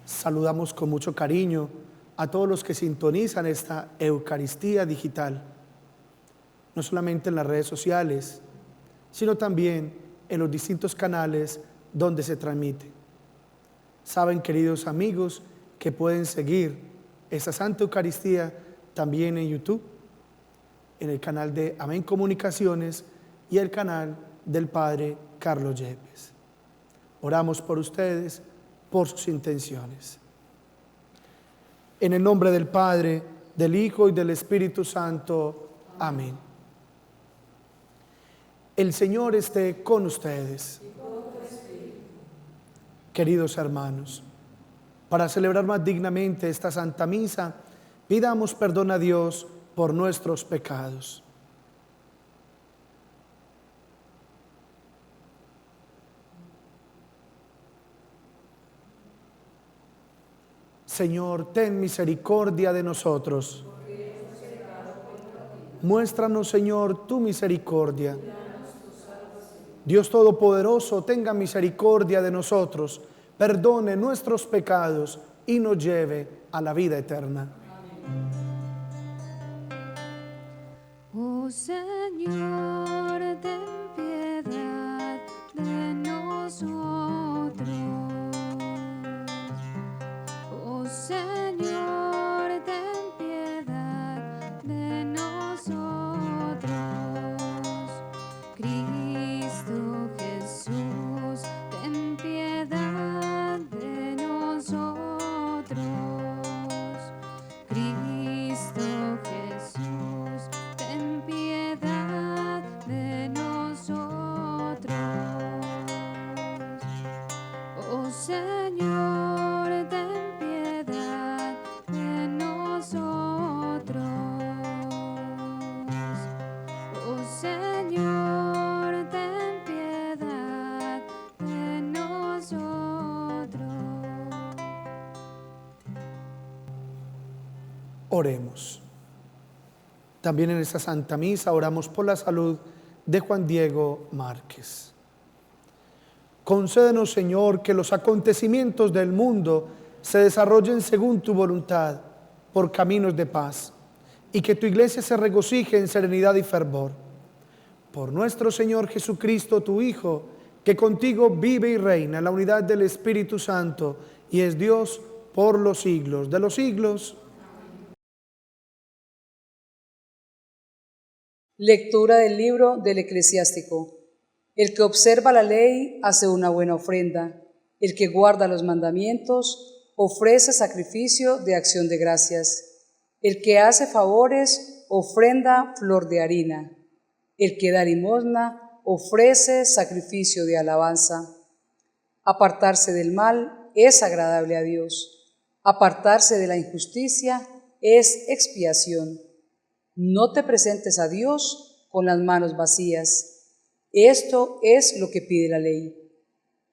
Saludamos con mucho cariño a todos los que sintonizan esta Eucaristía digital, no solamente en las redes sociales, sino también en los distintos canales donde se transmite. Saben, queridos amigos, que pueden seguir esta Santa Eucaristía también en YouTube, en el canal de Amén Comunicaciones y el canal del Padre Carlos Yepes. Oramos por ustedes, por sus intenciones. En el nombre del Padre, del Hijo y del Espíritu Santo. Amén. El Señor esté con ustedes. Queridos hermanos, para celebrar más dignamente esta Santa Misa, pidamos perdón a Dios por nuestros pecados. Señor, ten misericordia de nosotros. Muéstranos, Señor, tu misericordia. Dios Todopoderoso, tenga misericordia de nosotros, perdone nuestros pecados y nos lleve a la vida eterna. Oh Señor, ten piedad de nosotros. Oh Señor, ten piedad de nosotros. Cristo Jesús, ten piedad de nosotros. Cristo Jesús, ten piedad de nosotros. Oh Señor, ten piedad de nosotros. Oh Señor, ten piedad de nosotros. Oremos. También en esta Santa Misa oramos por la salud de Juan Diego Márquez. Concédenos, Señor, que los acontecimientos del mundo se desarrollen según tu voluntad, por caminos de paz, y que tu Iglesia se regocije en serenidad y fervor. Por nuestro Señor Jesucristo, tu Hijo, que contigo vive y reina en la unidad del Espíritu Santo, y es Dios por los siglos de los siglos. Lectura del libro del Eclesiástico. El que observa la ley hace una buena ofrenda. El que guarda los mandamientos ofrece sacrificio de acción de gracias. El que hace favores ofrenda flor de harina. El que da limosna ofrece sacrificio de alabanza. Apartarse del mal es agradable a Dios. Apartarse de la injusticia es expiación. No te presentes a Dios con las manos vacías. Esto es lo que pide la ley.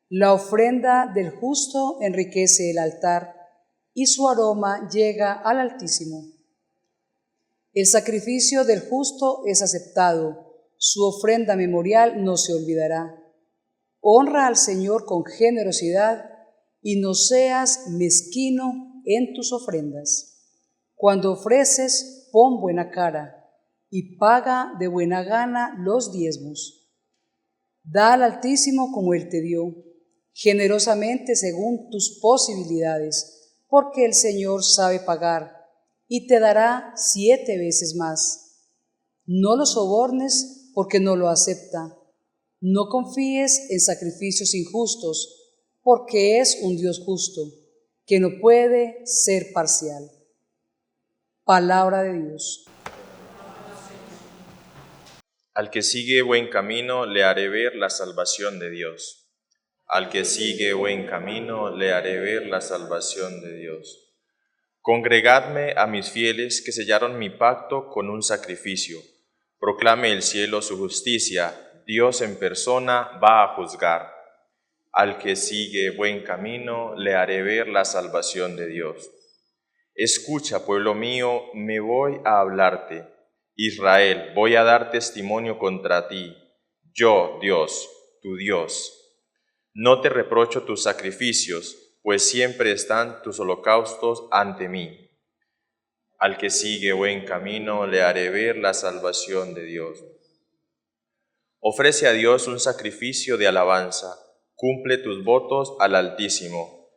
La ofrenda del justo enriquece el altar y su aroma llega al Altísimo. El sacrificio del justo es aceptado, su ofrenda memorial no se olvidará. Honra al Señor con generosidad y no seas mezquino en tus ofrendas. Cuando ofreces, pon buena cara y paga de buena gana los diezmos. Da al Altísimo como Él te dio, generosamente según tus posibilidades, porque el Señor sabe pagar y te dará 7 veces más. No lo sobornes porque no lo acepta. No confíes en sacrificios injustos, porque es un Dios justo, que no puede ser parcial. Palabra de Dios. Al que sigue buen camino, le haré ver la salvación de Dios. Al que sigue buen camino, le haré ver la salvación de Dios. Congregadme a mis fieles que sellaron mi pacto con un sacrificio. Proclame el cielo su justicia, Dios en persona va a juzgar. Al que sigue buen camino, le haré ver la salvación de Dios. Escucha, pueblo mío, me voy a hablarte. Israel, voy a dar testimonio contra ti. Yo, Dios, tu Dios. No te reprocho tus sacrificios, pues siempre están tus holocaustos ante mí. Al que sigue buen camino le haré ver la salvación de Dios. Ofrece a Dios un sacrificio de alabanza, cumple tus votos al Altísimo.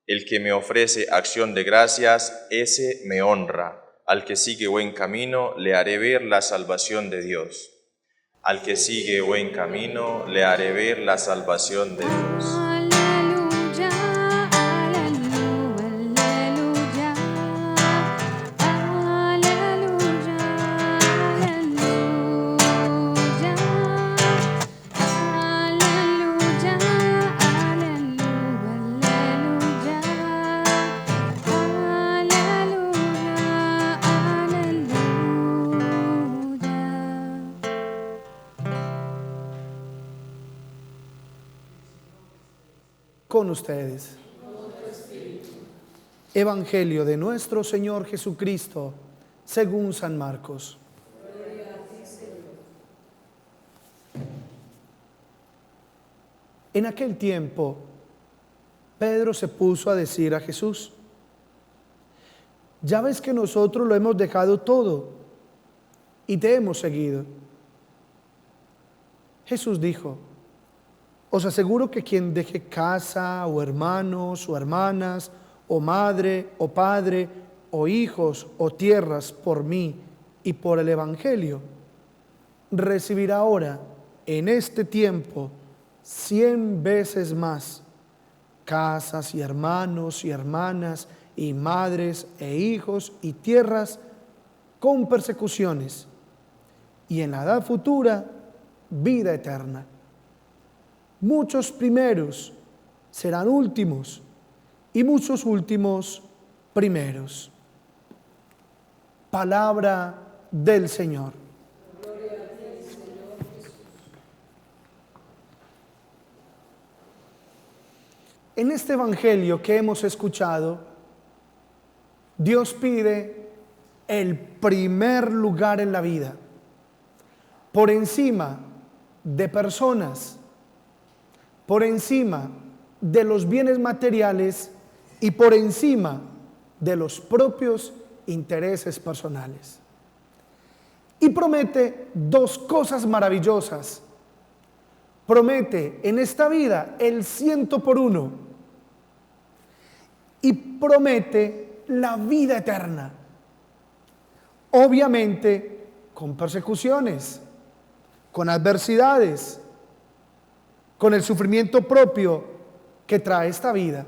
El que me ofrece acción de gracias, ese me honra. Al que sigue buen camino le haré ver la salvación de Dios. Al que sigue buen camino le haré ver la salvación de Dios. Aleluya, aleluya, aleluya, aleluya, aleluya, Con ustedes. Evangelio de nuestro Señor Jesucristo, según San Marcos. En aquel tiempo, Pedro se puso a decir a Jesús: ya ves que nosotros lo hemos dejado todo y te hemos seguido. Jesús dijo: os aseguro que quien deje casa, o hermanos, o hermanas, o madre, o padre, o hijos, o tierras por mí y por el Evangelio, recibirá ahora, en este tiempo, 100 veces más casas y hermanos y hermanas y madres e hijos y tierras con persecuciones, y en la edad futura vida eterna. Muchos primeros serán últimos y muchos últimos primeros. Palabra del Señor. En este evangelio que hemos escuchado, Dios pide el primer lugar en la vida, por encima de personas, por encima de los bienes materiales y por encima de los propios intereses personales. Y promete dos cosas maravillosas. Promete en esta vida el 100 por 1 y promete la vida eterna. Obviamente con persecuciones, con adversidades, con el sufrimiento propio que trae esta vida.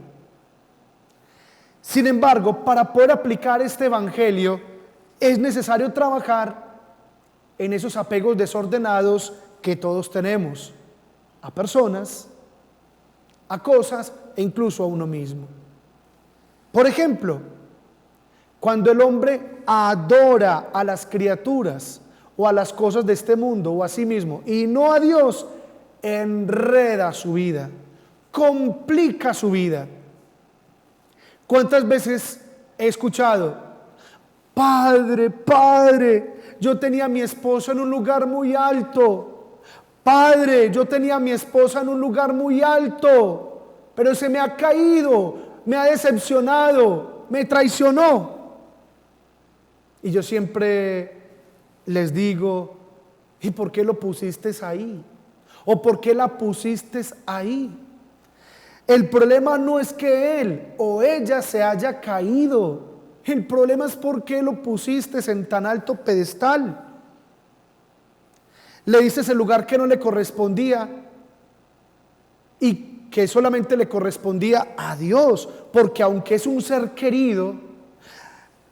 Sin embargo, para poder aplicar este evangelio es necesario trabajar en esos apegos desordenados que todos tenemos a personas, a cosas e incluso a uno mismo. Por ejemplo, cuando el hombre adora a las criaturas o a las cosas de este mundo o a sí mismo y no a Dios, enreda su vida, complica su vida. ¿Cuántas veces he escuchado: Padre, Padre, yo tenía a mi esposo en un lugar muy alto. Padre, yo tenía a mi esposa en un lugar muy alto, pero se me ha caído, me ha decepcionado, me traicionó? Y yo siempre les digo: ¿y por qué lo pusiste ahí? ¿O por qué la pusiste ahí? El problema no es que él o ella se haya caído. El problema es por qué lo pusiste en tan alto pedestal. Le diste el lugar que no le correspondía y que solamente le correspondía a Dios, porque aunque es un ser querido,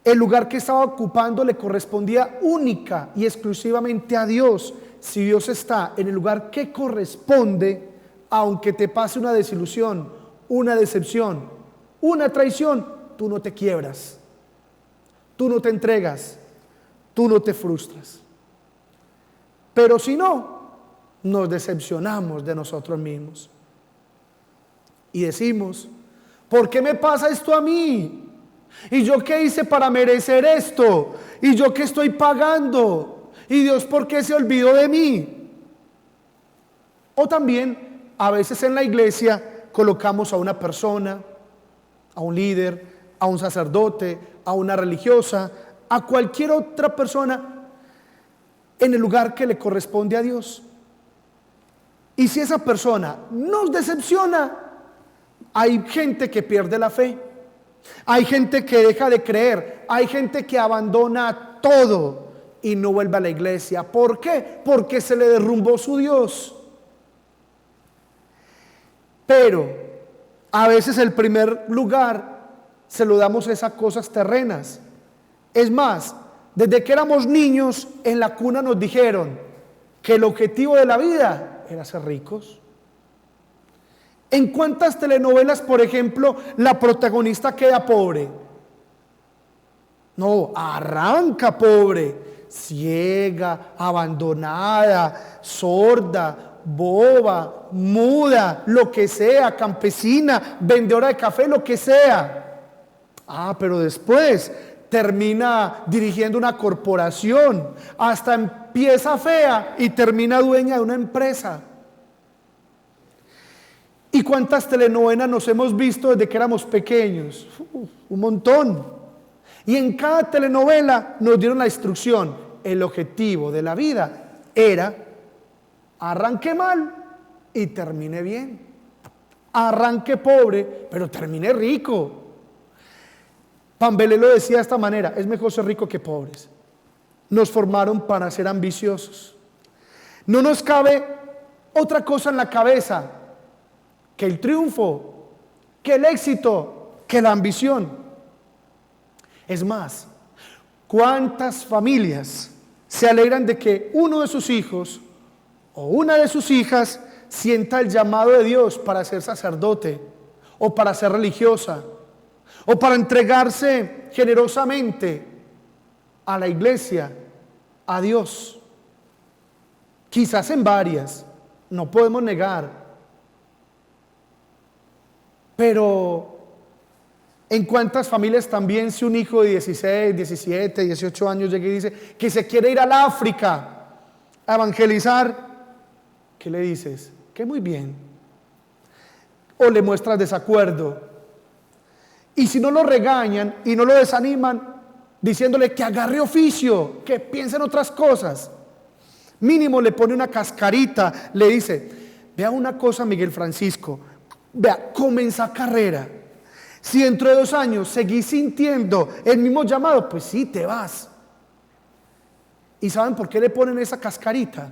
el lugar que estaba ocupando le correspondía única y exclusivamente a Dios. Si Dios está en el lugar que corresponde, aunque te pase una desilusión, una decepción, una traición, tú no te quiebras, tú no te entregas, tú no te frustras. Pero si no, nos decepcionamos de nosotros mismos y decimos: ¿por qué me pasa esto a mí? ¿Y yo qué hice para merecer esto? ¿Y yo qué estoy pagando? ¿Y Dios por qué se olvidó de mí? O también a veces en la iglesia colocamos a una persona, a un líder, a un sacerdote, a una religiosa, a cualquier otra persona en el lugar que le corresponde a Dios. Y si esa persona nos decepciona, hay gente que pierde la fe, hay gente que deja de creer, hay gente que abandona todo y no vuelve a la iglesia. ¿Por qué? Porque se le derrumbó su Dios. Pero a veces el primer lugar se lo damos a esas cosas terrenas. Es más, desde que éramos niños en la cuna nos dijeron que el objetivo de la vida era ser ricos. ¿En cuántas telenovelas, por ejemplo, la protagonista queda pobre? No, arranca pobre, ciega, abandonada, sorda, boba, muda, lo que sea, campesina, vendedora de café, lo que sea. Pero después termina dirigiendo una corporación, hasta empieza fea y termina dueña de una empresa. ¿Y cuántas telenovelas nos hemos visto desde que éramos pequeños? Un montón. Y en cada telenovela nos dieron la instrucción. El objetivo de la vida era: arranque mal y termine bien. Arranque pobre, pero termine rico. Pambelé lo decía de esta manera: es mejor ser rico que pobres. Nos formaron para ser ambiciosos. No nos cabe otra cosa en la cabeza que el triunfo, que el éxito, que la ambición. Es más, ¿cuántas familias se alegran de que uno de sus hijos o una de sus hijas sienta el llamado de Dios para ser sacerdote o para ser religiosa o para entregarse generosamente a la iglesia, a Dios? Quizás en varias, no podemos negar. Pero ¿en cuántas familias también si un hijo de 16, 17, 18 años llega y dice que se quiere ir al África a evangelizar? ¿Qué le dices? Que muy bien. O le muestras desacuerdo. Y si no lo regañan y no lo desaniman, diciéndole que agarre oficio, que piense en otras cosas, mínimo le pone una cascarita, le dice: vea una cosa, Miguel Francisco, vea, comenzá carrera. Si dentro de 2 años seguís sintiendo el mismo llamado, pues sí, te vas. ¿Y saben por qué le ponen esa cascarita?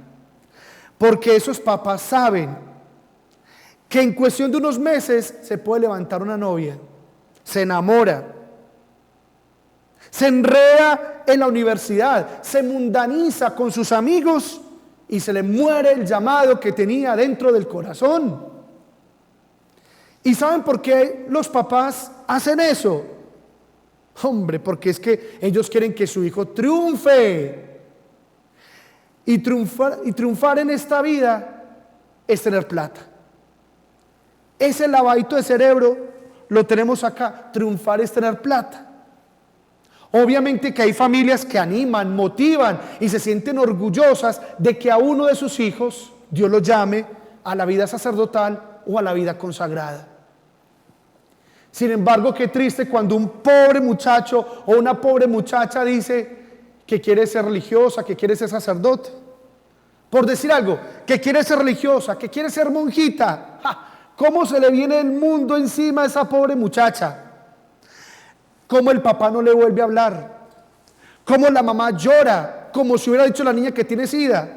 Porque esos papás saben que en cuestión de unos meses se puede levantar una novia, se enamora, se enreda en la universidad, se mundaniza con sus amigos y se le muere el llamado que tenía dentro del corazón. ¿Y saben por qué los papás hacen eso? Hombre, porque es que ellos quieren que su hijo triunfe. Y triunfar en esta vida es tener plata. Ese lavadito de cerebro lo tenemos acá. Triunfar es tener plata. Obviamente que hay familias que animan, motivan y se sienten orgullosas de que a uno de sus hijos Dios lo llame a la vida sacerdotal o a la vida consagrada. Sin embargo, qué triste cuando un pobre muchacho o una pobre muchacha dice que quiere ser religiosa, que quiere ser sacerdote. Por decir algo, que quiere ser religiosa, que quiere ser monjita. ¿Cómo se le viene el mundo encima a esa pobre muchacha? ¿Cómo el papá no le vuelve a hablar? ¿Cómo la mamá llora como si hubiera dicho la niña que tiene SIDA?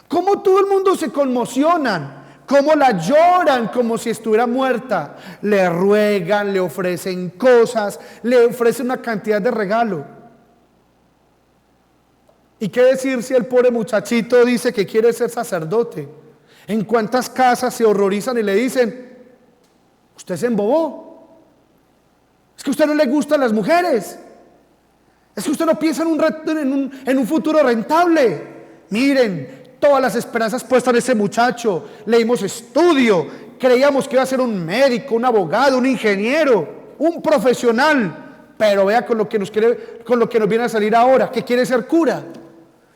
¿Cómo todo el mundo se conmocionan? ¿Cómo la lloran como si estuviera muerta? Le ruegan, le ofrecen cosas, le ofrecen una cantidad de regalo. ¿Y qué decir si el pobre muchachito dice que quiere ser sacerdote? ¿En cuántas casas se horrorizan y le dicen: usted se embobó? Es que a usted no le gustan las mujeres. Es que usted no piensa en un futuro rentable. Miren, todas las esperanzas puestas en ese muchacho. Le dimos estudio, creíamos que iba a ser un médico, un abogado, un ingeniero, un profesional. Pero vea con lo que nos viene a salir ahora, que quiere ser cura.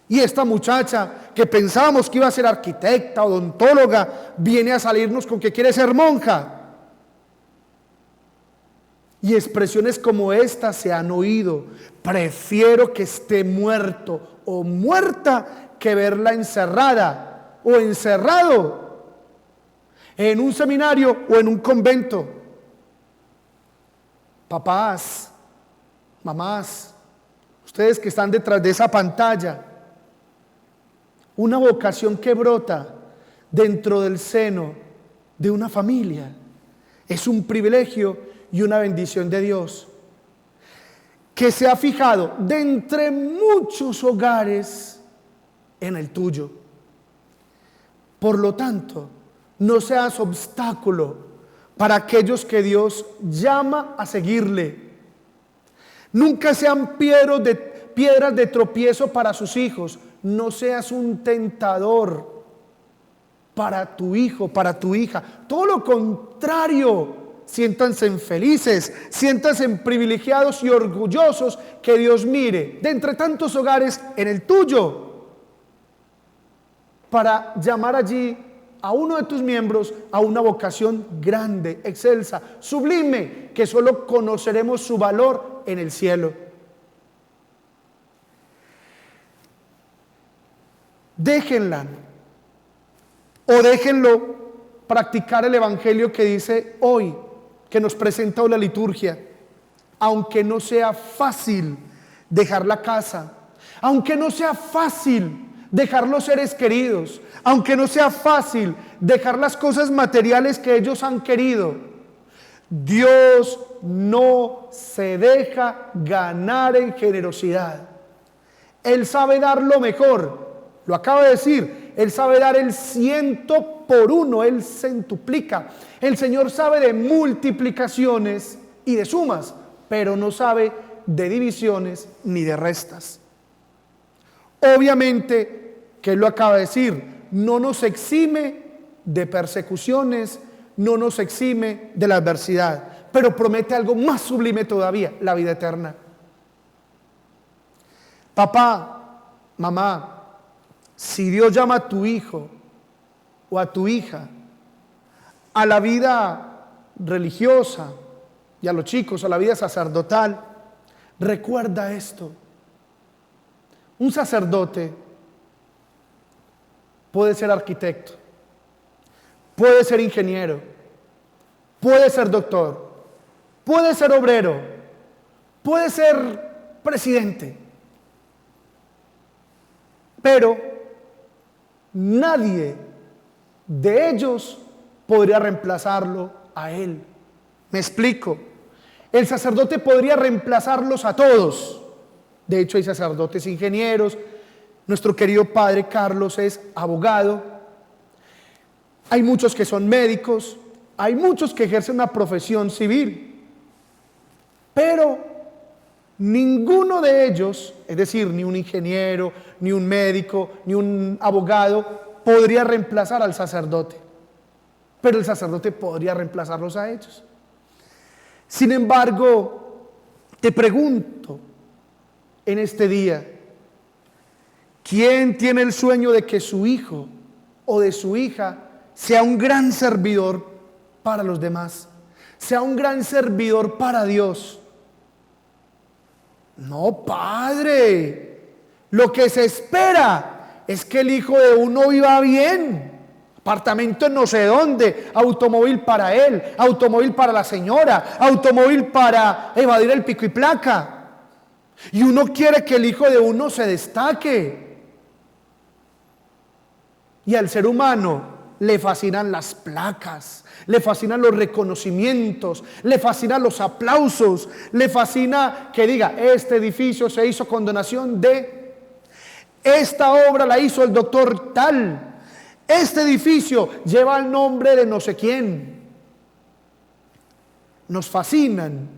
Y esta muchacha que pensábamos que iba a ser arquitecta, odontóloga, viene a salirnos con que quiere ser monja. Y expresiones como estas se han oído: prefiero que esté muerto o muerta que verla encerrada o encerrado en un seminario o en un convento. Papás, mamás, ustedes que están detrás de esa pantalla, una vocación que brota dentro del seno de una familia es un privilegio y una bendición de Dios, que se ha fijado de entre muchos hogares en el tuyo. Por lo tanto, no seas obstáculo para aquellos que Dios llama a seguirle. Nunca sean piedras de tropiezo para sus hijos. No seas un tentador para tu hijo, para tu hija. Todo lo contrario. Siéntanse felices, siéntanse privilegiados y orgullosos que Dios mire de entre tantos hogares en el tuyo, para llamar allí a uno de tus miembros a una vocación grande, excelsa, sublime, que solo conoceremos su valor en el cielo. Déjenla o déjenlo practicar el evangelio que dice hoy, que nos presenta hoy la liturgia. Aunque no sea fácil dejar la casa, aunque no sea fácil dejar los seres queridos, aunque no sea fácil dejar las cosas materiales que ellos han querido, Dios no se deja ganar en generosidad. Él sabe dar lo mejor, lo acaba de decir. Él sabe dar el 100 por 1, Él centuplica. El Señor sabe de multiplicaciones y de sumas, pero no sabe de divisiones ni de restas. Obviamente, que Él lo acaba de decir, no nos exime de persecuciones, no nos exime de la adversidad, pero promete algo más sublime todavía: la vida eterna. Papá, mamá, si Dios llama a tu hijo o a tu hija a la vida religiosa, y a los chicos a la vida sacerdotal, recuerda esto: un sacerdote puede ser arquitecto, puede ser ingeniero, puede ser doctor, puede ser obrero, puede ser presidente, pero nadie de ellos podría reemplazarlo a él. Me explico. El sacerdote podría reemplazarlos a todos. De hecho, hay sacerdotes ingenieros. Nuestro querido padre Carlos es abogado. Hay muchos que son médicos. Hay muchos que ejercen una profesión civil. Pero ninguno de ellos, es decir, ni un ingeniero, ni un médico, ni un abogado, podría reemplazar al sacerdote. Pero el sacerdote podría reemplazarlos a ellos. Sin embargo, te pregunto en este día: ¿quién tiene el sueño de que su hijo o de su hija sea un gran servidor para los demás, sea un gran servidor para Dios? No, padre, lo que se espera es que el hijo de uno viva bien, apartamento en no sé dónde, automóvil para él, automóvil para la señora, automóvil para evadir el pico y placa. Y uno quiere que el hijo de uno se destaque. Y al ser humano le fascinan las placas, le fascinan los reconocimientos, le fascinan los aplausos, le fascina que diga: este edificio se hizo con donación de, esta obra la hizo el doctor tal, este edificio lleva el nombre de no sé quién. Nos fascinan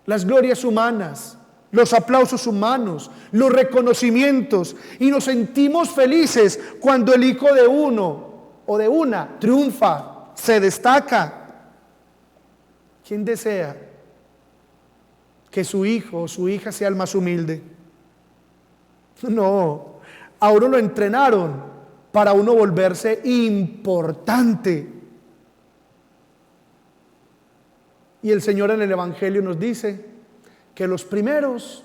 las glorias humanas, los aplausos humanos, los reconocimientos, y nos sentimos felices cuando el hijo de uno o de una triunfa, se destaca. ¿Quién desea que su hijo o su hija sea el más humilde? No, a uno lo entrenaron para uno volverse importante. Y el Señor en el Evangelio nos dice que los primeros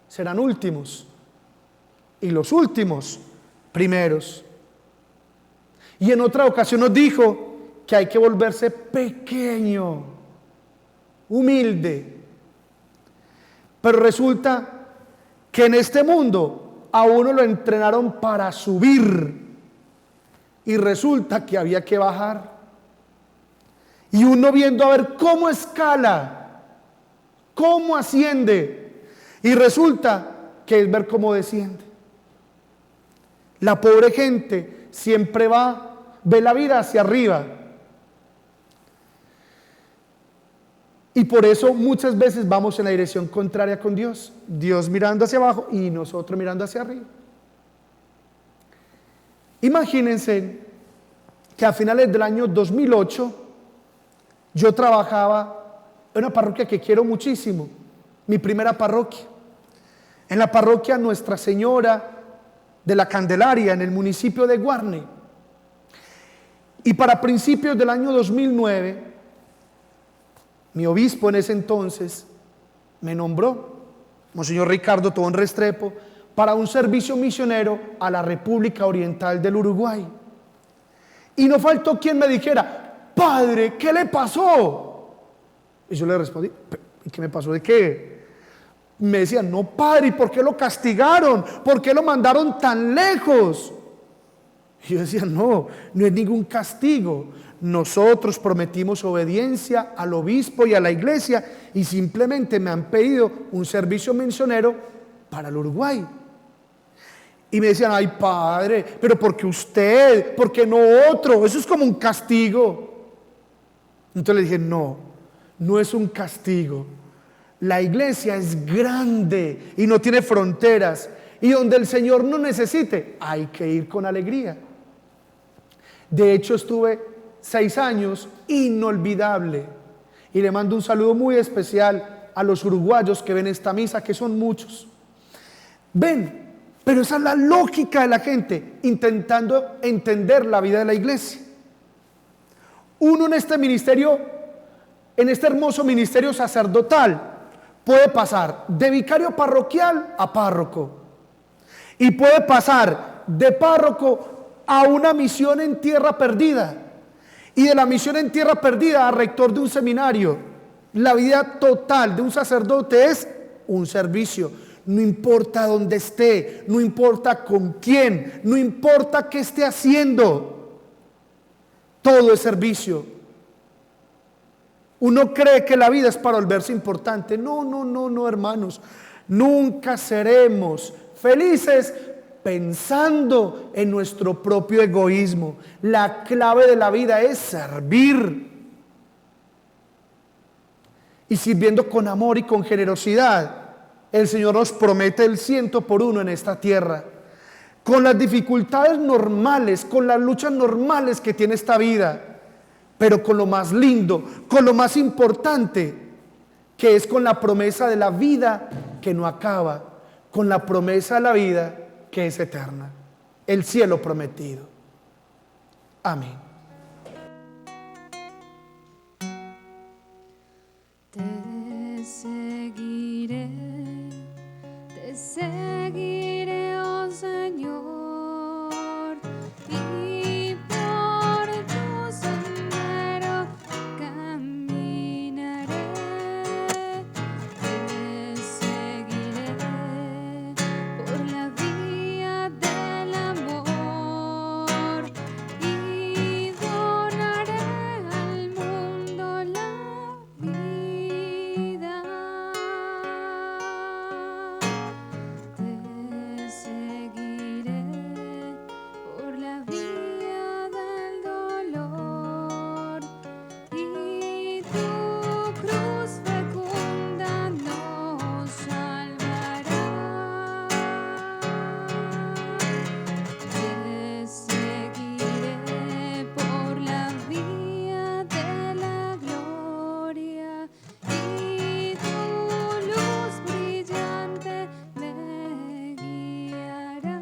serán últimos y los últimos primeros. Y en otra ocasión nos dijo que hay que volverse pequeño, humilde. Pero resulta que en este mundo a uno lo entrenaron para subir y resulta que había que bajar. Y uno viendo a ver cómo escala, cómo asciende, y resulta que es ver cómo desciende. La pobre gente siempre ve la vida hacia arriba. Y por eso muchas veces vamos en la dirección contraria con Dios. Dios mirando hacia abajo y nosotros mirando hacia arriba. Imagínense que a finales del año 2008 yo trabajaba en una parroquia que quiero muchísimo, mi primera parroquia, en la parroquia Nuestra Señora de la Candelaria, en el municipio de Guarne. Y para principios del año 2009, mi obispo en ese entonces me nombró, Monseñor Ricardo Tobón Restrepo, para un servicio misionero a la República Oriental del Uruguay. Y no faltó quien me dijera: Padre, ¿qué le pasó? Y yo le respondí: ¿y qué me pasó de qué? Me decían: no, padre, ¿y por qué lo castigaron? ¿Por qué lo mandaron tan lejos? Y yo decía: no es ningún castigo. Nosotros prometimos obediencia al obispo y a la iglesia y simplemente me han pedido un servicio misionero para el Uruguay. Y me decían: ay, padre, pero ¿por qué usted? ¿Por qué no otro? Eso es como un castigo. Entonces le dije: no es un castigo. La iglesia es grande y no tiene fronteras. Y donde el Señor no necesite, hay que ir con alegría. De hecho, estuve 6 años inolvidable. Y le mando un saludo muy especial a los uruguayos que ven esta misa, que son muchos. Ven, pero esa es la lógica de la gente, intentando entender la vida de la iglesia. Uno en este ministerio, en este hermoso ministerio sacerdotal, puede pasar de vicario parroquial a párroco. Y puede pasar de párroco a una misión en tierra perdida. Y de la misión en tierra perdida a rector de un seminario. La vida total de un sacerdote es un servicio. No importa dónde esté, no importa con quién, no importa qué esté haciendo. Todo es servicio. Uno cree que la vida es para volverse importante. No, hermanos. Nunca seremos felices pensando en nuestro propio egoísmo. La clave de la vida es servir. Y sirviendo con amor y con generosidad, el Señor nos promete el 100 por 1 en esta tierra. Con las dificultades normales, con las luchas normales que tiene esta vida, pero con lo más lindo, con lo más importante, que es con la promesa de la vida que no acaba, con la promesa de la vida que es eterna, el cielo prometido. Amén. Te seguiré, oh Señor, y por tu sendero caminaré. Te seguiré por la vía del amor y donaré al mundo la vida. Te seguiré por la vía del dolor y tu cruz fecunda nos salvará. Te seguiré por la vía de la gloria y tu luz brillante me guiará.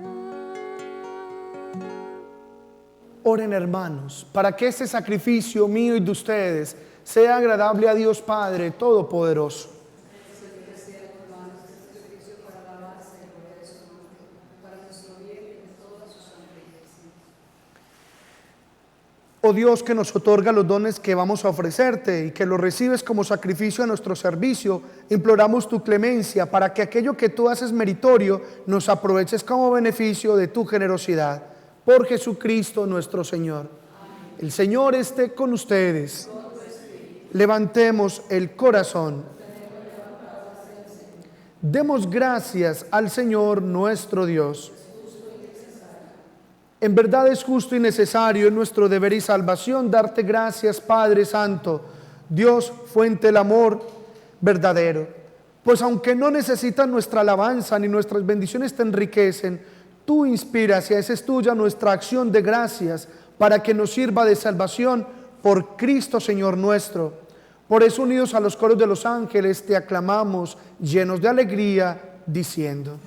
Oren, hermanos, para que este sacrificio mío y de ustedes sea agradable a Dios Padre Todopoderoso. Oh Dios, que nos otorga los dones que vamos a ofrecerte y que los recibes como sacrificio a nuestro servicio, imploramos tu clemencia para que aquello que tú haces meritorio nos aproveches como beneficio de tu generosidad. Por Jesucristo nuestro Señor. El Señor esté con ustedes. Levantemos el corazón. Demos gracias al Señor nuestro Dios. En verdad es justo y necesario, en nuestro deber y salvación, darte gracias, Padre Santo, Dios, fuente del amor verdadero. Pues aunque no necesitas nuestra alabanza ni nuestras bendiciones te enriquecen, tú inspiras y haces tuya nuestra acción de gracias para que nos sirva de salvación por Cristo Señor nuestro. Por eso, unidos a los coros de los ángeles, te aclamamos llenos de alegría, diciendo: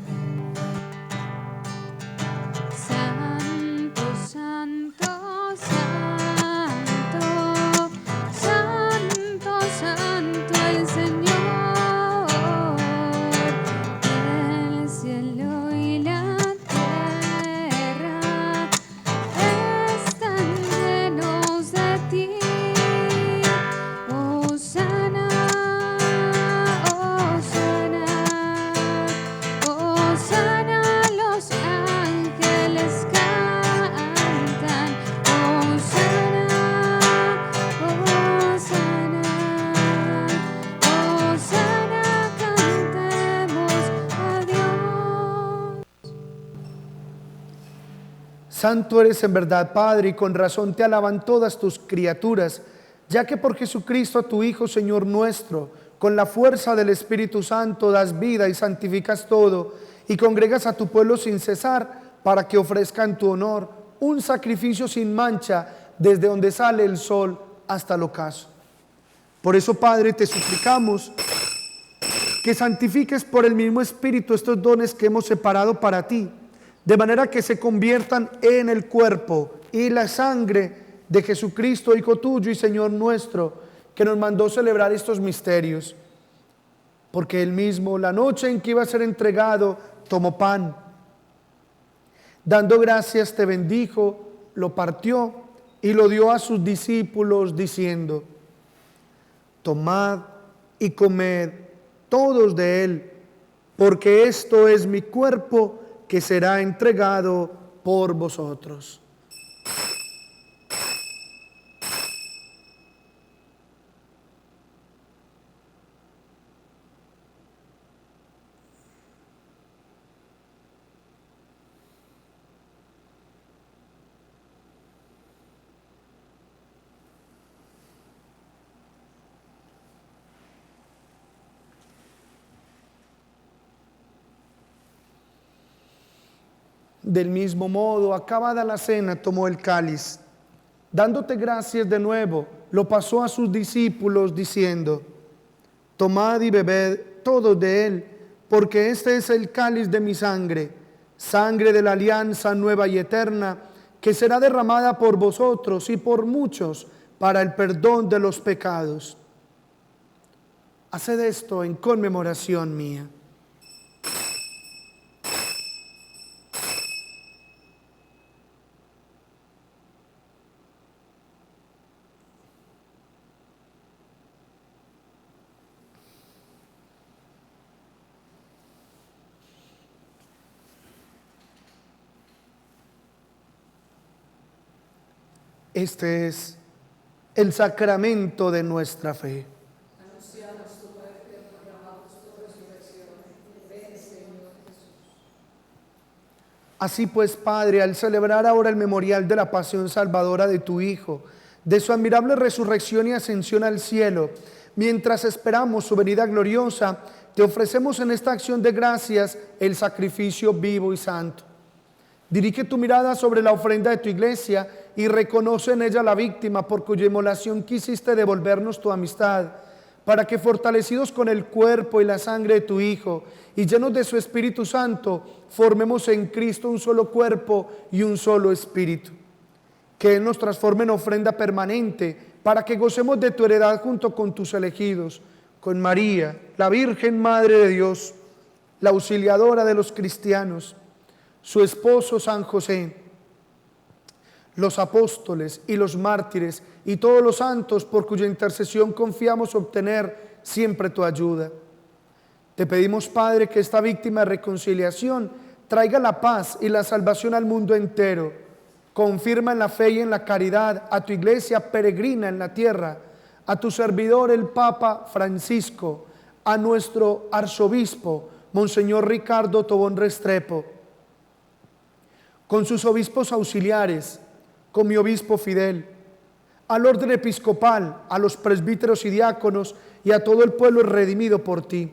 Santo eres en verdad, Padre, y con razón te alaban todas tus criaturas, ya que por Jesucristo, tu Hijo, Señor nuestro, con la fuerza del Espíritu Santo das vida y santificas todo, y congregas a tu pueblo sin cesar, para que ofrezca en tu honor un sacrificio sin mancha, desde donde sale el sol hasta el ocaso. Por eso, Padre, te suplicamos que santifiques por el mismo Espíritu estos dones que hemos separado para ti, de manera que se conviertan en el cuerpo y la sangre de Jesucristo, Hijo tuyo y Señor nuestro, que nos mandó celebrar estos misterios. Porque Él mismo, la noche en que iba a ser entregado, tomó pan. Dando gracias, te bendijo, lo partió y lo dio a sus discípulos, diciendo: tomad y comed todos de él, porque esto es mi cuerpo, que será entregado por vosotros. Del mismo modo, acabada la cena, tomó el cáliz. Dándote gracias de nuevo, lo pasó a sus discípulos, diciendo: tomad y bebed todos de él, porque este es el cáliz de mi sangre, sangre de la alianza nueva y eterna, que será derramada por vosotros y por muchos para el perdón de los pecados. Haced esto en conmemoración mía. Este es el sacramento de nuestra fe. Así pues, Padre, al celebrar ahora el memorial de la pasión salvadora de tu Hijo, de su admirable resurrección y ascensión al cielo, mientras esperamos su venida gloriosa, te ofrecemos en esta acción de gracias el sacrificio vivo y santo. Dirige tu mirada sobre la ofrenda de tu iglesia y reconoce en ella la víctima por cuya inmolación quisiste devolvernos tu amistad, para que, fortalecidos con el cuerpo y la sangre de tu Hijo y llenos de su Espíritu Santo, formemos en Cristo un solo cuerpo y un solo espíritu. Que Él nos transforme en ofrenda permanente para que gocemos de tu heredad junto con tus elegidos, con María, la Virgen Madre de Dios, la auxiliadora de los cristianos, su esposo San José, los apóstoles y los mártires y todos los santos por cuya intercesión confiamos obtener siempre tu ayuda. Te pedimos, Padre, que esta víctima de reconciliación traiga la paz y la salvación al mundo entero. Confirma en la fe y en la caridad a tu iglesia peregrina en la tierra, a tu servidor el Papa Francisco, a nuestro arzobispo, Monseñor Ricardo Tobón Restrepo, con sus obispos auxiliares, con mi obispo Fidel, al orden episcopal, a los presbíteros y diáconos y a todo el pueblo redimido por ti.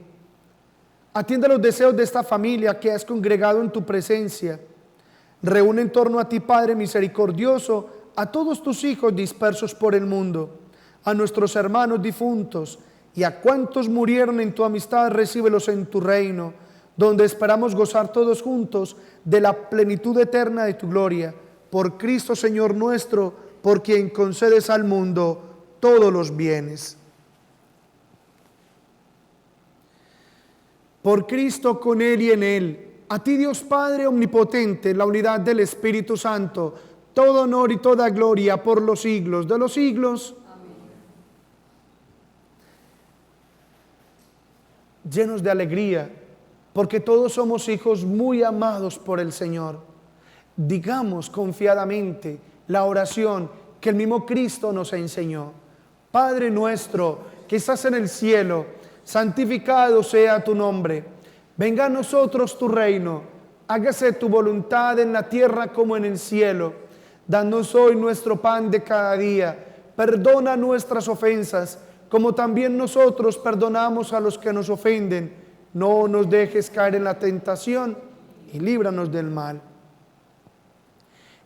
Atiende los deseos de esta familia que has congregado en tu presencia. Reúne en torno a ti, Padre misericordioso, a todos tus hijos dispersos por el mundo, a nuestros hermanos difuntos y a cuantos murieron en tu amistad, recíbelos en tu reino, donde esperamos gozar todos juntos de la plenitud eterna de tu gloria. Por Cristo Señor nuestro, por quien concedes al mundo todos los bienes. Por Cristo, con Él y en Él, a ti Dios Padre omnipotente, en la unidad del Espíritu Santo, todo honor y toda gloria por los siglos de los siglos. Amén. Llenos de alegría, porque todos somos hijos muy amados por el Señor, digamos confiadamente la oración que el mismo Cristo nos enseñó. Padre nuestro que estás en el cielo, santificado sea tu nombre. Venga a nosotros tu reino. Hágase tu voluntad en la tierra como en el cielo. Danos hoy nuestro pan de cada día. Perdona nuestras ofensas, como también nosotros perdonamos a los que nos ofenden. No nos dejes caer en la tentación y líbranos del mal.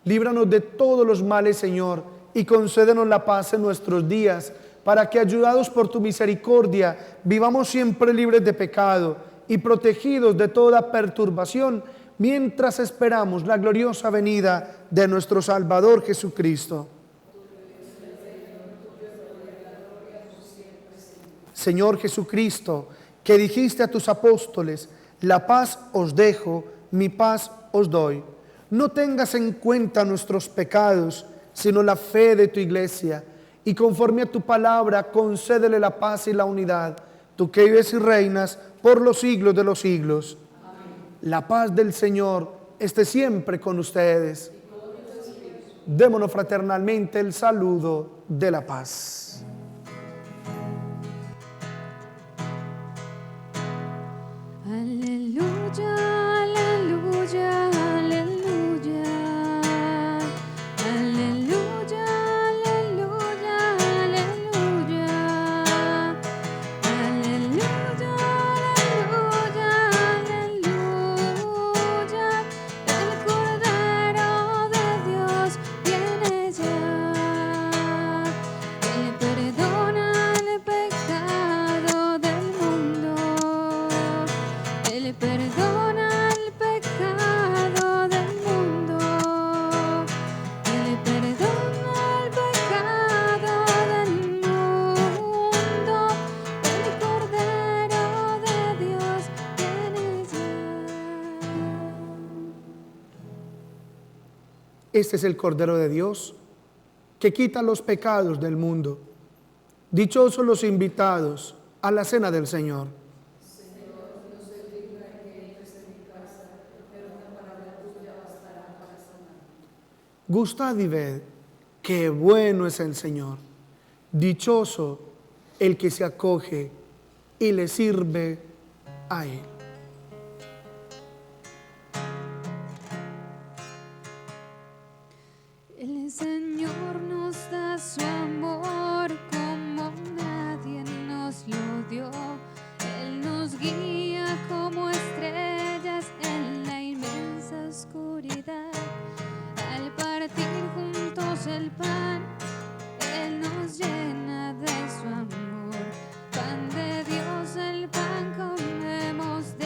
Líbranos de todos los males, Señor, y concédenos la paz en nuestros días, para que, ayudados por tu misericordia, vivamos siempre libres de pecado y protegidos de toda perturbación, mientras esperamos la gloriosa venida de nuestro Salvador Jesucristo. Señor Jesucristo, que dijiste a tus apóstoles: la paz os dejo, mi paz os doy. No tengas en cuenta nuestros pecados, sino la fe de tu iglesia, y conforme a tu palabra, concédele la paz y la unidad, tú que vives y reinas por los siglos de los siglos. Amén. La paz del Señor esté siempre con ustedes. Démonos fraternalmente el saludo de la paz. Aleluya, aleluya, aleluya. Aleluya, aleluya, aleluya. Aleluya, aleluya, aleluya. El Cordero de Dios viene ya. Él perdona el pecado del mundo. Él perdona el pecado del mundo. Él perdona el pecado del mundo. El Cordero de Dios viene ya. Este es el Cordero de Dios que quita los pecados del mundo. Dichosos los invitados a la cena del Señor. Gustad y ved qué bueno es el Señor. Dichoso el que se acoge y le sirve a Él. El Señor nos da su amor como nadie nos lo dio. Él nos guía como estrellas en la inmensa oscuridad. Al partir juntos el pan, Él nos llena de su amor. Pan de Dios, el pan comemos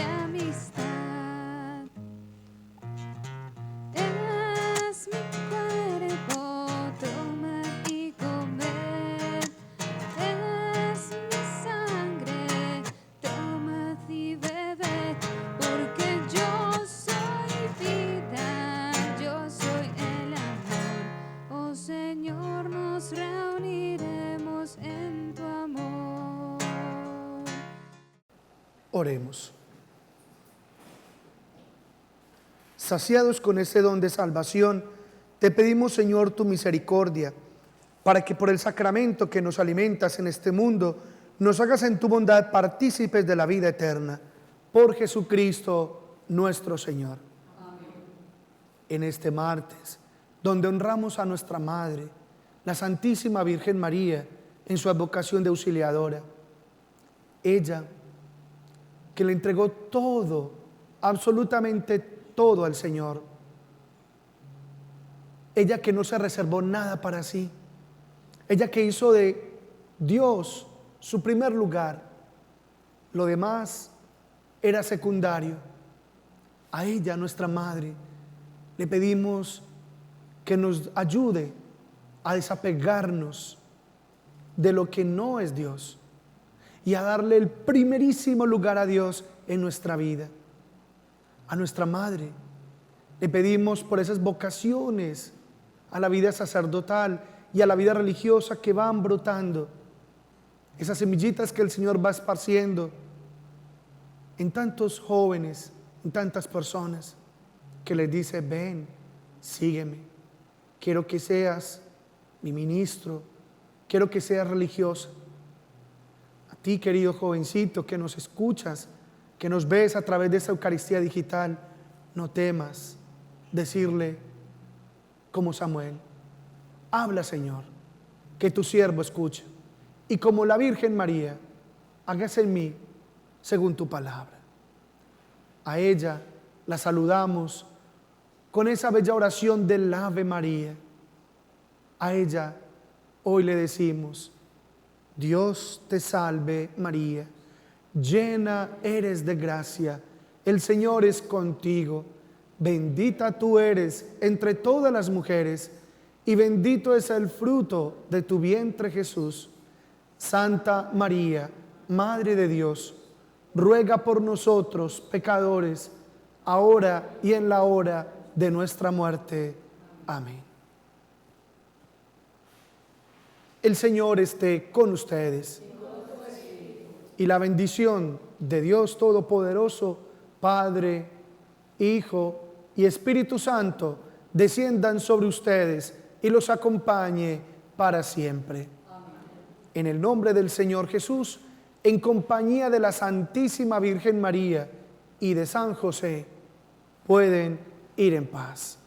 Oremos. Saciados con este don de salvación, te pedimos, Señor, tu misericordia, para que por el sacramento que nos alimentas en este mundo, nos hagas en tu bondad partícipes de la vida eterna. Por Jesucristo nuestro Señor. Amén. En este martes, donde honramos a nuestra Madre, la Santísima Virgen María, en su advocación de auxiliadora, ella que le entregó todo, absolutamente todo al Señor, ella que no se reservó nada para sí, ella que hizo de Dios su primer lugar, lo demás era secundario. A ella, nuestra Madre, le pedimos que nos ayude a desapegarnos de lo que no es Dios y a darle el primerísimo lugar a Dios en nuestra vida. A nuestra Madre le pedimos por esas vocaciones a la vida sacerdotal y a la vida religiosa que van brotando, esas semillitas que el Señor va esparciendo en tantos jóvenes, en tantas personas, que les dice: ven, sígueme, quiero que seas mi ministro, quiero que seas religiosa. A ti, querido jovencito que nos escuchas, que nos ves a través de esa Eucaristía digital, no temas decirle como Samuel: habla, Señor, que tu siervo escucha, y como la Virgen María, hágase en mí según tu palabra. A ella la saludamos con esa bella oración del Ave María. A ella hoy le decimos: Dios te salve María, llena eres de gracia, el Señor es contigo, bendita tú eres entre todas las mujeres, y bendito es el fruto de tu vientre Jesús. Santa María, Madre de Dios, ruega por nosotros pecadores, ahora y en la hora de nuestra muerte. Amén. El Señor esté con ustedes. Y la bendición de Dios Todopoderoso, Padre, Hijo y Espíritu Santo, desciendan sobre ustedes y los acompañe para siempre. En el nombre del Señor Jesús, en compañía de la Santísima Virgen María y de San José, pueden ir en paz.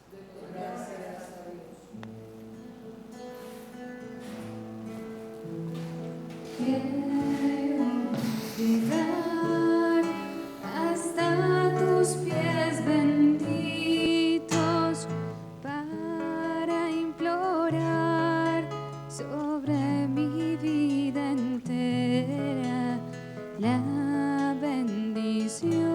Llegar hasta tus pies benditos para implorar sobre mi vida entera la bendición.